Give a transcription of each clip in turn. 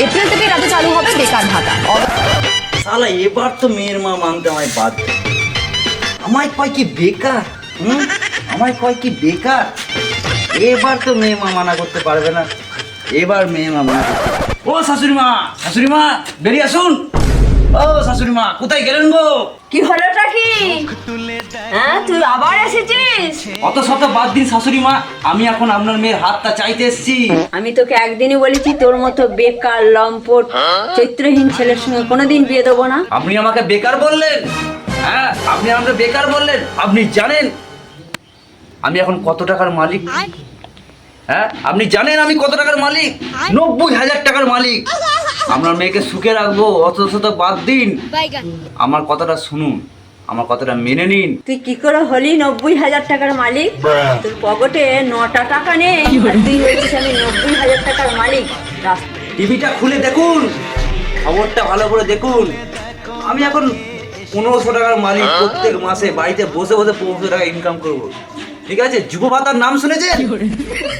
April থেকে রাজ্যে চালু হবে বেকার ভাতা। শালা এবার তো মেয়ের মা মানতে আমায় বাধ্য। আমায় কয় কি বেকার, আমায় কয় কি বেকার। এবার তো মেয়ে মা মানা করতে পারবে না, এবার মেয়ে মা মানা করতে পারবে। ও শাশুড়ি মা, শাশুড়ি মা বেরিয়ে আসুন। ও শাশুড়ি মা কোথায় গেলেন গো? কি হলোটা কি? হ্যাঁ, তুই আবার এসেছিস? অত শত বাদ দিন শাশুড়ি মা, আমি এখন আপনার মেয়ের হাতটা চাইতে এসেছি। আমি তোকে একদিনই বলেছি তোর মতো বেকার লম্পট চরিত্রহীন ছেলের সঙ্গে কোনোদিন বিয়ে দেবো না। আপনি আমাকে বেকার বললেন? হ্যাঁ, আপনি আমাকে বেকার বললেন। আপনি জানেন আমি এখন কত টাকার মালিক? হ্যাঁ, আপনি জানেন আমি কত টাকার মালিক? 90,000 টাকার মালিক। আপনার মেয়েকে সুখে রাখবো, অত শত বাদ দিন, আমার কথাটা শুনুন, আমার কথাটা মেনে নিন। তুই কি করে হলি 90,000 টাকার মালিক? তোর পকেটে 9টা টাকা নেই, আর তুই হয়েছিস আমি 90,000 টাকার মালিক। টিভিটা খুলে দেখুন, খবরটা ভালো করে দেখুন। আমি এখন 1500 টাকার মালিক। প্রত্যেক মাসে বাড়িতে বসে বসে 1500 টাকা ইনকাম করব। ঠিক আছে? যুব ভাতার নাম শুনেছেন?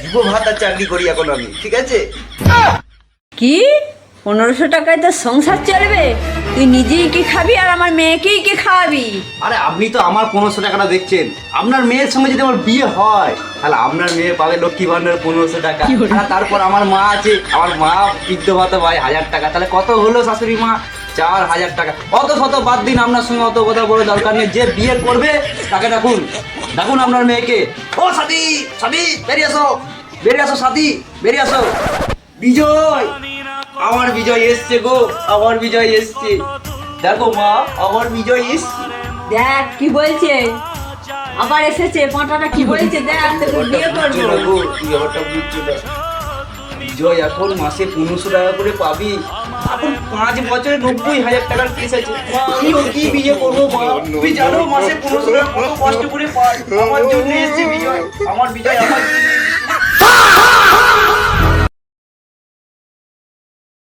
যুব ভাতার চাকরি করি এখন আমি। ঠিক আছে? কি 1500 টাকায় তোর সংসার চলবে? তুই নিজেই কি খাবি আর আমার মেয়েকেই কি খাওয়াবি? আরে আপনি তো আমার 1500 টাকাটা দেখছেন, আপনার মেয়ের সঙ্গে যদি আমার বিয়ে হয় তাহলে আপনার মেয়ে পাবে লক্ষ্মী ভান্ডার 1500 টাকা। আর তারপর আমার মা আছে, আমার মা বৃদ্ধ ভাতা পায় 1000 টাকা। তাহলে কত হলো শাশুড়ি মা? 4000 টাকা। অত শত বাদ দিন, আপনার সঙ্গে অত কথা বলে দরকার নেই। যে বিয়ে করবে তাকে ডাকুন, ডাকুন আপনার মেয়েকে। ও সাথী, সাথী বেরিয়ে আসো, বেরিয়ে আসো সাথী, বেরিয়ে আসো। বিজয়, আমার বিজয় এসছে গো, আমার বিজয় এসছে। দেখো মা, আমার বিজয় এসছে। দেখ কি বলছে, আবার এসেছে পাঁটাটা কি বলছে, দেখ তোকে বিয়ে করবো। বিজয় এখন মাসে 1500 টাকা করে পাবি। এখন 5 বছরে 90,000 টাকার কেস আছে। আমি ও কি বিয়ে করবো মা? তুমি জানো মাসে 1500 টাকা কত কষ্ট করে পাই? আমার জন্য এসছে বিজয়, আমার বিজয় আমার জন্য এসছে।